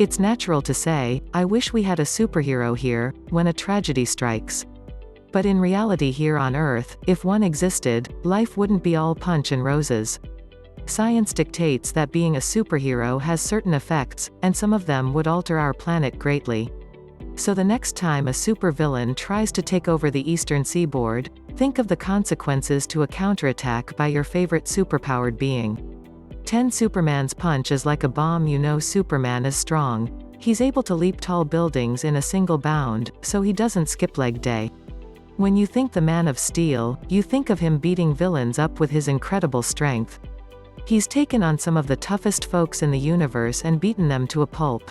It's natural to say, I wish we had a superhero here, when a tragedy strikes. But in reality here on Earth, if one existed, life wouldn't be all punch and roses. Science dictates that being a superhero has certain effects, and some of them would alter our planet greatly. So the next time a supervillain tries to take over the eastern seaboard, think of the consequences to a counterattack by your favorite superpowered being. 10 Superman's punch is like a bomb. You know Superman is strong. He's able to leap tall buildings in a single bound, so he doesn't skip leg day. When you think the Man of Steel, you think of him beating villains up with his incredible strength. He's taken on some of the toughest folks in the universe and beaten them to a pulp.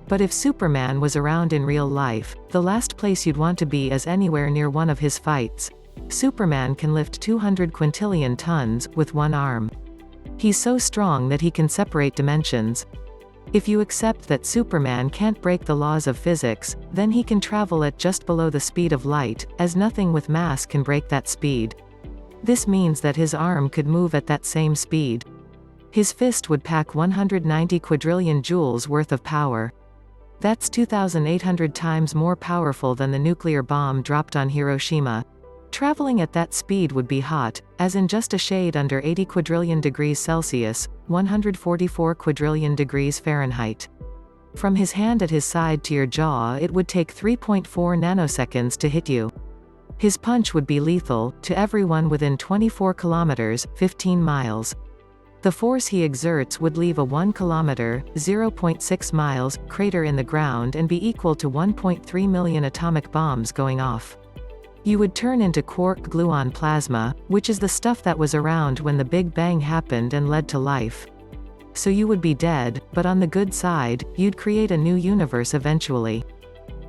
But if Superman was around in real life, the last place you'd want to be is anywhere near one of his fights. Superman can lift 200 quintillion tons, with one arm. He's so strong that he can separate dimensions. If you accept that Superman can't break the laws of physics, then he can travel at just below the speed of light, as nothing with mass can break that speed. This means that his arm could move at that same speed. His fist would pack 190 quadrillion joules worth of power. That's 2,800 times more powerful than the nuclear bomb dropped on Hiroshima. Traveling at that speed would be hot, as in just a shade under 80 quadrillion degrees Celsius, 144 quadrillion degrees Fahrenheit. From his hand at his side to your jaw, it would take 3.4 nanoseconds to hit you. His punch would be lethal, to everyone within 24 kilometers, 15 miles. The force he exerts would leave a 1 kilometer, 0.6 miles, crater in the ground and be equal to 1.3 million atomic bombs going off. You would turn into quark-gluon plasma, which is the stuff that was around when the Big Bang happened and led to life. So you would be dead, but on the good side, you'd create a new universe eventually.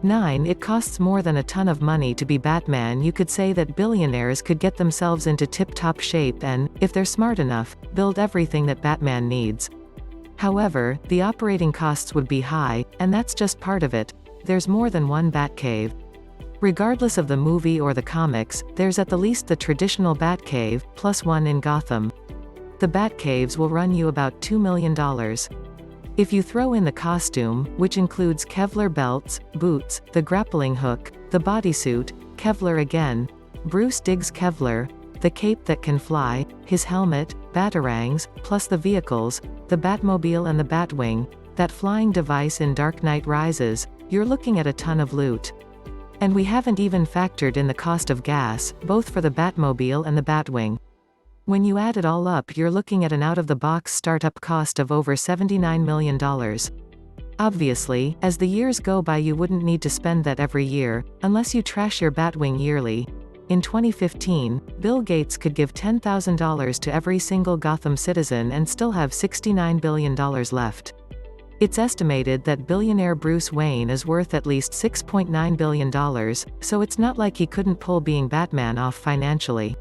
9. It costs more than a ton of money to be Batman. You could say that billionaires could get themselves into tip-top shape and, if they're smart enough, build everything that Batman needs. However, the operating costs would be high, and that's just part of it. There's more than one Batcave. Regardless of the movie or the comics, there's at the least the traditional Batcave, plus one in Gotham. The Batcaves will run you about $2 million. If you throw in the costume, which includes Kevlar belts, boots, the grappling hook, the bodysuit, Kevlar again, Bruce digs Kevlar, the cape that can fly, his helmet, batarangs, plus the vehicles, the Batmobile and the Batwing, that flying device in Dark Knight Rises, you're looking at a ton of loot. And we haven't even factored in the cost of gas, both for the Batmobile and the Batwing. When you add it all up, you're looking at an out-of-the-box startup cost of over $79 million. Obviously, as the years go by, you wouldn't need to spend that every year, unless you trash your Batwing yearly. In 2015, Bill Gates could give $10,000 to every single Gotham citizen and still have $69 billion left. It's estimated that billionaire Bruce Wayne is worth at least $6.9 billion, so it's not like he couldn't pull being Batman off financially.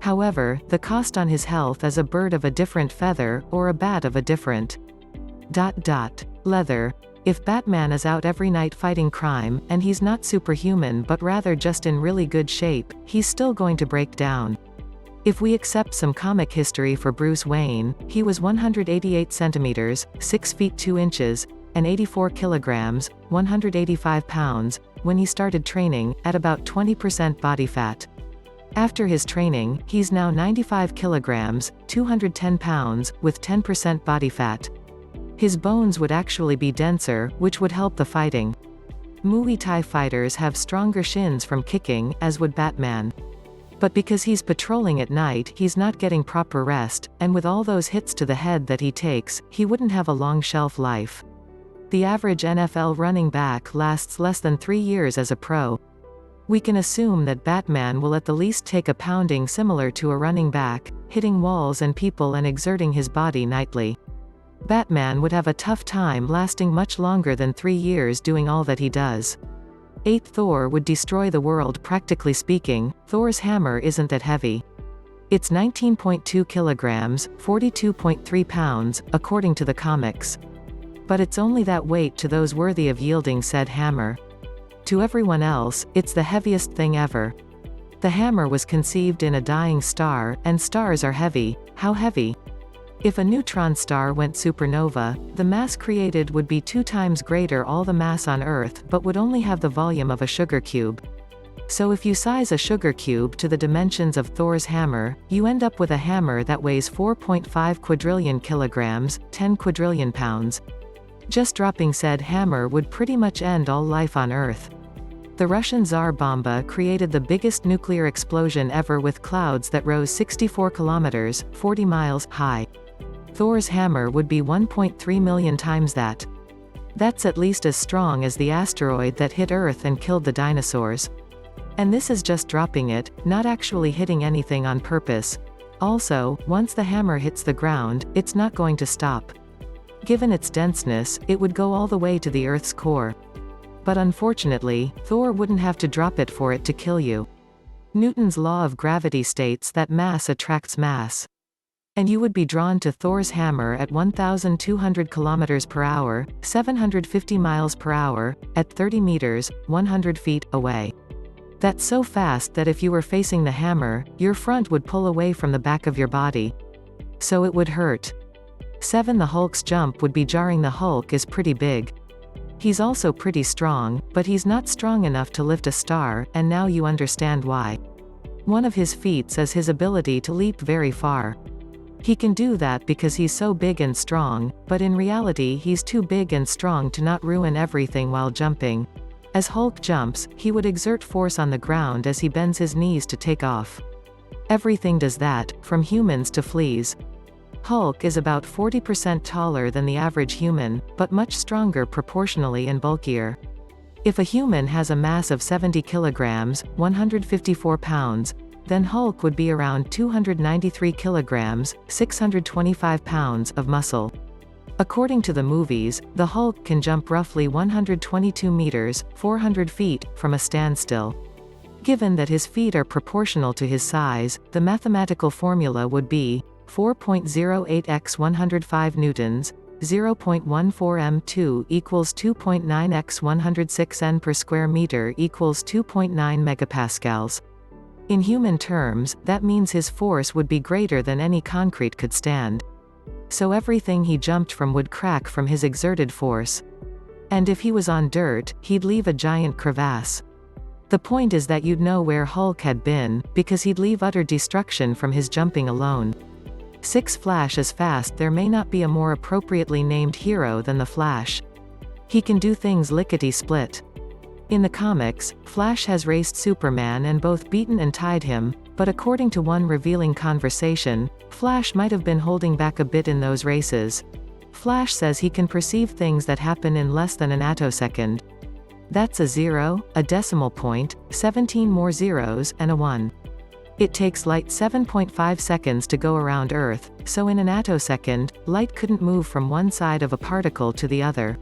However, the cost on his health is a bird of a different feather, or a bat of a different. Leather. If Batman is out every night fighting crime, and he's not superhuman but rather just in really good shape, he's still going to break down. If we accept some comic history for Bruce Wayne, he was 188 centimeters, 6 feet 2 inches, and 84 kilograms, 185 pounds, when he started training, at about 20% body fat. After his training, he's now 95 kilograms, 210 pounds, with 10% body fat. His bones would actually be denser, which would help the fighting. Muay Thai fighters have stronger shins from kicking, as would Batman. But because he's patrolling at night, he's not getting proper rest, and with all those hits to the head that he takes, he wouldn't have a long shelf life. The average NFL running back lasts less than 3 years as a pro. We can assume that Batman will at the least take a pounding similar to a running back, hitting walls and people and exerting his body nightly. Batman would have a tough time lasting much longer than 3 years doing all that he does. 8. Thor would destroy the world. Practically speaking, Thor's hammer isn't that heavy. It's 19.2 kilograms, 42.3 pounds, according to the comics. But it's only that weight to those worthy of yielding said hammer. To everyone else, it's the heaviest thing ever. The hammer was conceived in a dying star, and stars are heavy. How heavy? If a neutron star went supernova, the mass created would be 2 times greater all the mass on Earth but would only have the volume of a sugar cube. So if you size a sugar cube to the dimensions of Thor's hammer, you end up with a hammer that weighs 4.5 quadrillion kilograms, 10 quadrillion pounds. Just dropping said hammer would pretty much end all life on Earth. The Russian Tsar Bomba created the biggest nuclear explosion ever with clouds that rose 64 kilometers, 40 miles, high. Thor's hammer would be 1.3 million times that. That's at least as strong as the asteroid that hit Earth and killed the dinosaurs. And this is just dropping it, not actually hitting anything on purpose. Also, once the hammer hits the ground, it's not going to stop. Given its denseness, it would go all the way to the Earth's core. But unfortunately, Thor wouldn't have to drop it for it to kill you. Newton's law of gravity states that mass attracts mass. And you would be drawn to Thor's hammer at 1,200 kilometers per hour, 750 miles per hour, at 30 meters, 100 feet, away. That's so fast that if you were facing the hammer, your front would pull away from the back of your body. So it would hurt. 7. The Hulk's jump would be jarring. The Hulk is pretty big. He's also pretty strong, but he's not strong enough to lift a star, and now you understand why. One of his feats is his ability to leap very far. He can do that because he's so big and strong, but in reality he's too big and strong to not ruin everything while jumping. As Hulk jumps, he would exert force on the ground as he bends his knees to take off. Everything does that, from humans to fleas. Hulk is about 40% taller than the average human, but much stronger proportionally and bulkier. If a human has a mass of 70 kilograms, 154 pounds, then Hulk would be around 293 kilograms, 625 pounds, of muscle. According to the movies, the Hulk can jump roughly 122 meters, 400 feet, from a standstill. Given that his feet are proportional to his size, the mathematical formula would be 4.08 x 105 newtons, 0.14 m2 equals 2.9 x 106 n per square meter equals 2.9 megapascals. In human terms, that means his force would be greater than any concrete could stand. So everything he jumped from would crack from his exerted force. And if he was on dirt, he'd leave a giant crevasse. The point is that you'd know where Hulk had been, because he'd leave utter destruction from his jumping alone. 6. Flash is fast. There may not be a more appropriately named hero than the Flash. He can do things lickety-split. In the comics, Flash has raced Superman and both beaten and tied him, but according to one revealing conversation, Flash might have been holding back a bit in those races. Flash says he can perceive things that happen in less than an attosecond. That's a 0, a decimal point, 17 more zeros, and a 1. It takes light 7.5 seconds to go around Earth, so in an attosecond, light couldn't move from one side of a particle to the other.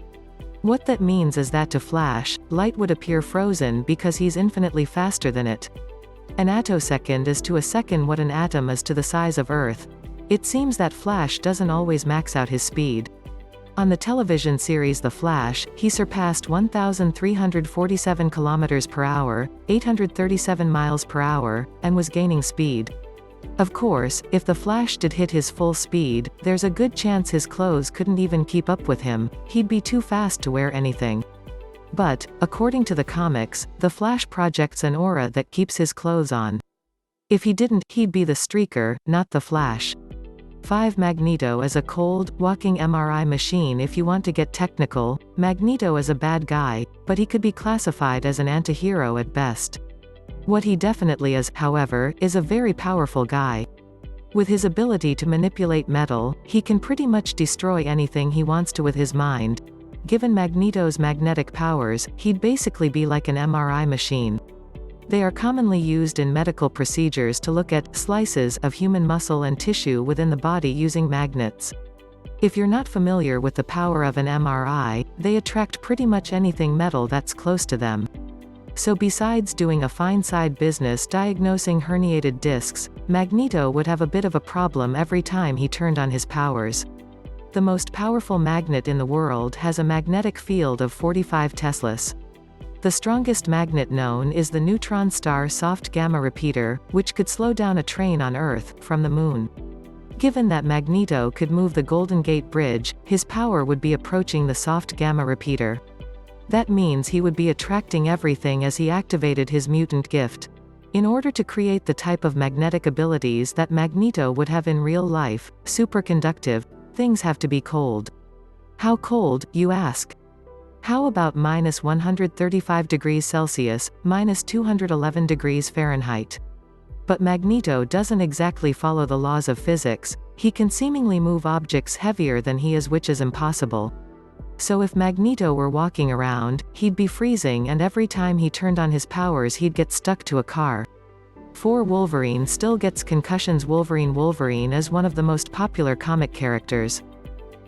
What that means is that to Flash, light would appear frozen because he's infinitely faster than it. An attosecond is to a second what an atom is to the size of Earth. It seems that Flash doesn't always max out his speed. On the television series The Flash, he surpassed 1,347 kilometers per hour, 837 miles per hour, and was gaining speed. Of course, if the Flash did hit his full speed, there's a good chance his clothes couldn't even keep up with him. He'd be too fast to wear anything. But, according to the comics, the Flash projects an aura that keeps his clothes on. If he didn't, he'd be the Streaker, not the Flash. 5. Magneto is a cold, walking MRI machine. If you want to get technical, Magneto is a bad guy, but he could be classified as an anti-hero at best. What he definitely is, however, is a very powerful guy. With his ability to manipulate metal, he can pretty much destroy anything he wants to with his mind. Given Magneto's magnetic powers, he'd basically be like an MRI machine. They are commonly used in medical procedures to look at slices of human muscle and tissue within the body using magnets. If you're not familiar with the power of an MRI, they attract pretty much anything metal that's close to them. So besides doing a fine side business diagnosing herniated discs, Magneto would have a bit of a problem every time he turned on his powers. The most powerful magnet in the world has a magnetic field of 45 teslas. The strongest magnet known is the neutron star soft gamma repeater, which could slow down a train on Earth, from the Moon. Given that Magneto could move the Golden Gate Bridge, his power would be approaching the soft gamma repeater. That means he would be attracting everything as he activated his mutant gift. In order to create the type of magnetic abilities that Magneto would have in real life, superconductive, things have to be cold. How cold, you ask? How about -135 degrees Celsius, -211 degrees Fahrenheit? But Magneto doesn't exactly follow the laws of physics. He can seemingly move objects heavier than he is, which is impossible. So if Magneto were walking around, he'd be freezing, and every time he turned on his powers he'd get stuck to a car. Wolverine still gets concussions. Wolverine is one of the most popular comic characters.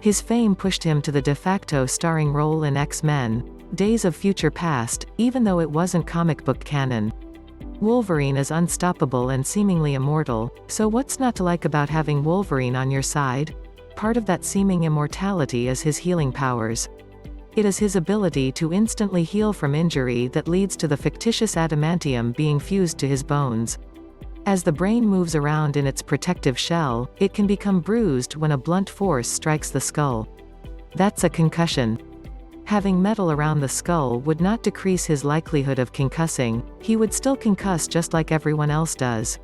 His fame pushed him to the de facto starring role in X-Men, Days of Future Past, even though it wasn't comic book canon. Wolverine is unstoppable and seemingly immortal, so what's not to like about having Wolverine on your side? Part of that seeming immortality is his healing powers. It is his ability to instantly heal from injury that leads to the fictitious adamantium being fused to his bones. As the brain moves around in its protective shell, it can become bruised when a blunt force strikes the skull. That's a concussion. Having metal around the skull would not decrease his likelihood of concussing, he would still concuss just like everyone else does.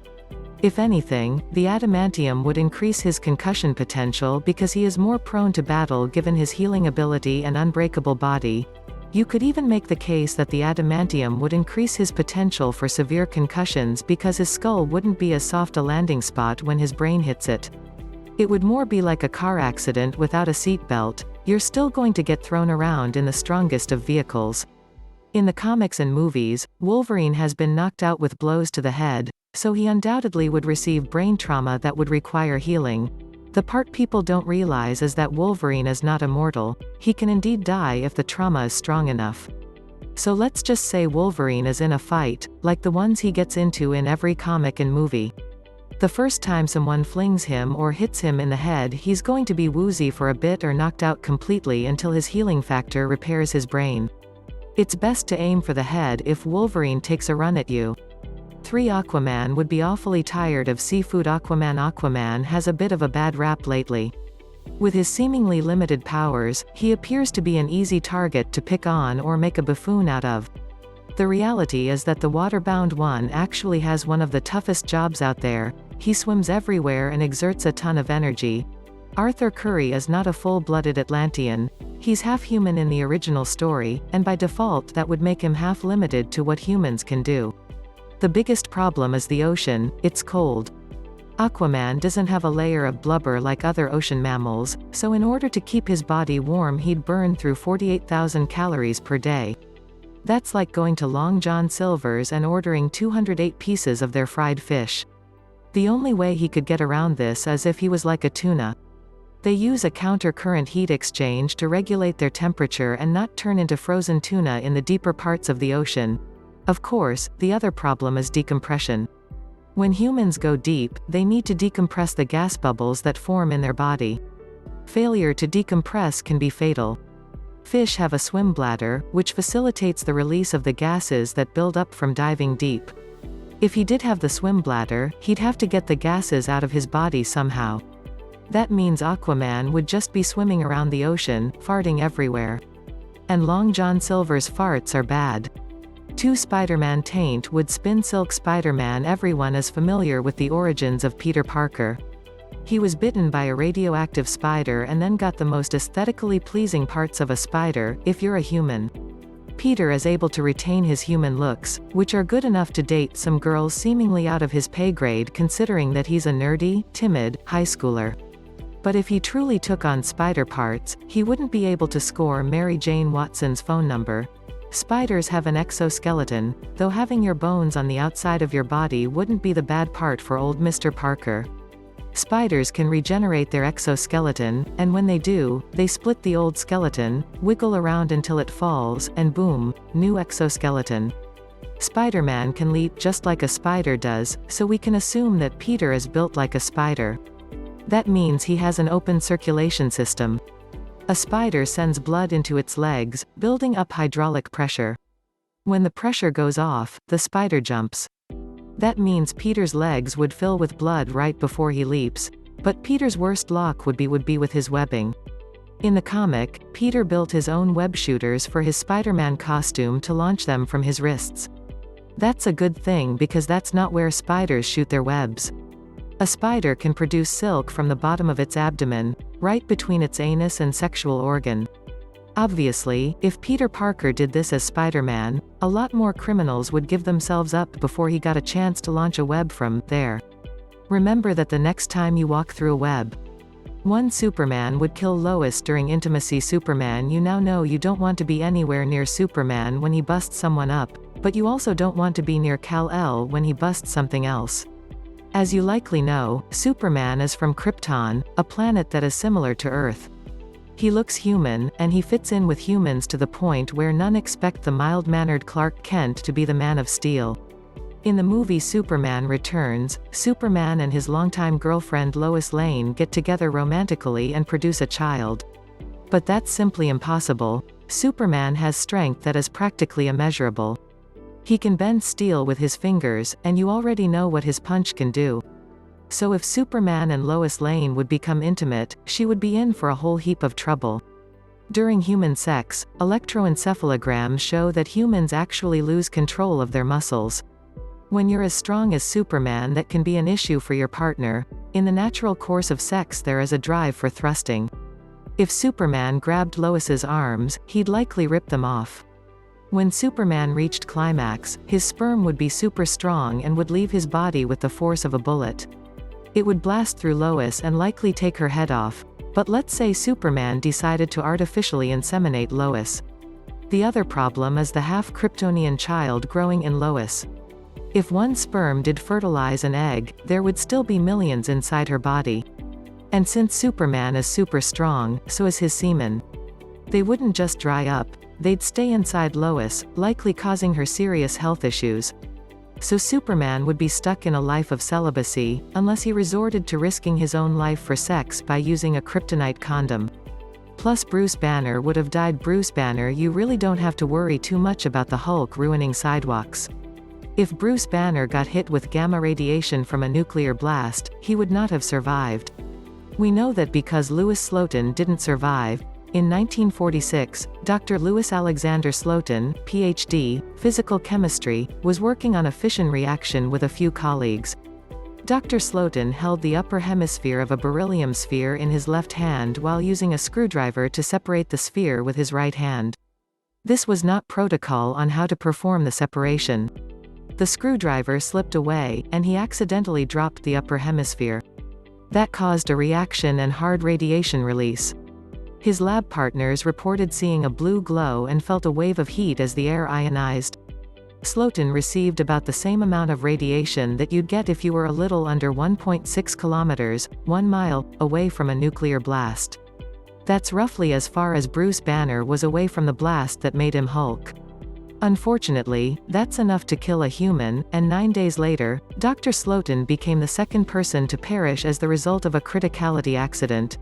If anything, the adamantium would increase his concussion potential because he is more prone to battle given his healing ability and unbreakable body. You could even make the case that the adamantium would increase his potential for severe concussions because his skull wouldn't be as soft a landing spot when his brain hits it. It would more be like a car accident without a seatbelt. You're still going to get thrown around in the strongest of vehicles. In the comics and movies, Wolverine has been knocked out with blows to the head, so he undoubtedly would receive brain trauma that would require healing. The part people don't realize is that Wolverine is not immortal. He can indeed die if the trauma is strong enough. So let's just say Wolverine is in a fight, like the ones he gets into in every comic and movie. The first time someone flings him or hits him in the head, he's going to be woozy for a bit or knocked out completely until his healing factor repairs his brain. It's best to aim for the head if Wolverine takes a run at you. 3. Aquaman would be awfully tired of seafood. Aquaman has a bit of a bad rap lately. With his seemingly limited powers, he appears to be an easy target to pick on or make a buffoon out of. The reality is that the waterbound one actually has one of the toughest jobs out there. He swims everywhere and exerts a ton of energy. Arthur Curry is not a full-blooded Atlantean. He's half human in the original story, and by default that would make him half limited to what humans can do. The biggest problem is the ocean. It's cold. Aquaman doesn't have a layer of blubber like other ocean mammals, so in order to keep his body warm he'd burn through 48,000 calories per day. That's like going to Long John Silver's and ordering 208 pieces of their fried fish. The only way he could get around this is if he was like a tuna. They use a counter-current heat exchange to regulate their temperature and not turn into frozen tuna in the deeper parts of the ocean. Of course, the other problem is decompression. When humans go deep, they need to decompress the gas bubbles that form in their body. Failure to decompress can be fatal. Fish have a swim bladder, which facilitates the release of the gases that build up from diving deep. If he did have the swim bladder, he'd have to get the gases out of his body somehow. That means Aquaman would just be swimming around the ocean, farting everywhere. And Long John Silver's farts are bad. 2. Spider-Man taint would spin Silk Spider-Man. Everyone is familiar with the origins of Peter Parker. He was bitten by a radioactive spider and then got the most aesthetically pleasing parts of a spider, if you're a human. Peter is able to retain his human looks, which are good enough to date some girls seemingly out of his pay grade considering that he's a nerdy, timid, high schooler. But if he truly took on spider parts, he wouldn't be able to score Mary Jane Watson's phone number. Spiders have an exoskeleton, though having your bones on the outside of your body wouldn't be the bad part for old Mr. Parker. Spiders can regenerate their exoskeleton, and when they do, they split the old skeleton, wiggle around until it falls, and boom, new exoskeleton. Spider-Man can leap just like a spider does, so we can assume that Peter is built like a spider. That means he has an open circulation system. A spider sends blood into its legs, building up hydraulic pressure. When the pressure goes off, the spider jumps. That means Peter's legs would fill with blood right before he leaps. But Peter's worst luck would be with his webbing. In the comic, Peter built his own web shooters for his Spider-Man costume to launch them from his wrists. That's a good thing because that's not where spiders shoot their webs. A spider can produce silk from the bottom of its abdomen, right between its anus and sexual organ. Obviously, if Peter Parker did this as Spider-Man, a lot more criminals would give themselves up before he got a chance to launch a web from there. Remember that the next time you walk through a web. One Superman would kill Lois during intimacy. Superman, you now know you don't want to be anywhere near Superman when he busts someone up, but you also don't want to be near Kal-El when he busts something else. As you likely know, Superman is from Krypton, a planet that is similar to Earth. He looks human, and he fits in with humans to the point where none expect the mild-mannered Clark Kent to be the Man of Steel. In the movie Superman Returns, Superman and his longtime girlfriend Lois Lane get together romantically and produce a child. But that's simply impossible. Superman has strength that is practically immeasurable. He can bend steel with his fingers, and you already know what his punch can do. So if Superman and Lois Lane would become intimate, she would be in for a whole heap of trouble. During human sex, electroencephalograms show that humans actually lose control of their muscles. When you're as strong as Superman, that can be an issue for your partner. In the natural course of sex there is a drive for thrusting. If Superman grabbed Lois's arms, he'd likely rip them off. When Superman reached climax, his sperm would be super strong and would leave his body with the force of a bullet. It would blast through Lois and likely take her head off. But let's say Superman decided to artificially inseminate Lois. The other problem is the half-Kryptonian child growing in Lois. If one sperm did fertilize an egg, there would still be millions inside her body. And since Superman is super strong, so is his semen. They wouldn't just dry up, they'd stay inside Lois, likely causing her serious health issues. So Superman would be stuck in a life of celibacy, unless he resorted to risking his own life for sex by using a kryptonite condom. Plus Bruce Banner would have died. Bruce Banner, you really don't have to worry too much about the Hulk ruining sidewalks. If Bruce Banner got hit with gamma radiation from a nuclear blast, he would not have survived. We know that because Louis Slotin didn't survive. In 1946, Dr. Louis Alexander Slotin, Ph.D., physical chemistry, was working on a fission reaction with a few colleagues. Dr. Slotin held the upper hemisphere of a beryllium sphere in his left hand while using a screwdriver to separate the sphere with his right hand. This was not protocol on how to perform the separation. The screwdriver slipped away, and he accidentally dropped the upper hemisphere. That caused a reaction and hard radiation release. His lab partners reported seeing a blue glow and felt a wave of heat as the air ionized. Slotin received about the same amount of radiation that you'd get if you were a little under 1.6 kilometers, 1 mile, away from a nuclear blast. That's roughly as far as Bruce Banner was away from the blast that made him Hulk. Unfortunately, that's enough to kill a human, and 9 days later, Dr. Slotin became the second person to perish as the result of a criticality accident.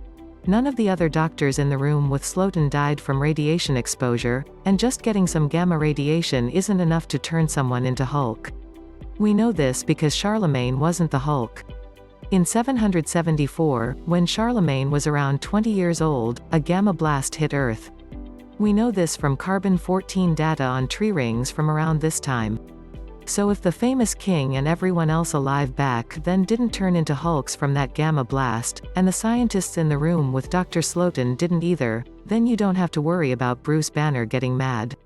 None of the other doctors in the room with Slotin died from radiation exposure, and just getting some gamma radiation isn't enough to turn someone into Hulk. We know this because Charlemagne wasn't the Hulk. In 774, when Charlemagne was around 20 years old, a gamma blast hit Earth. We know this from carbon-14 data on tree rings from around this time. So if the famous king and everyone else alive back then didn't turn into Hulks from that gamma blast, and the scientists in the room with Dr. Slotin didn't either, then you don't have to worry about Bruce Banner getting mad.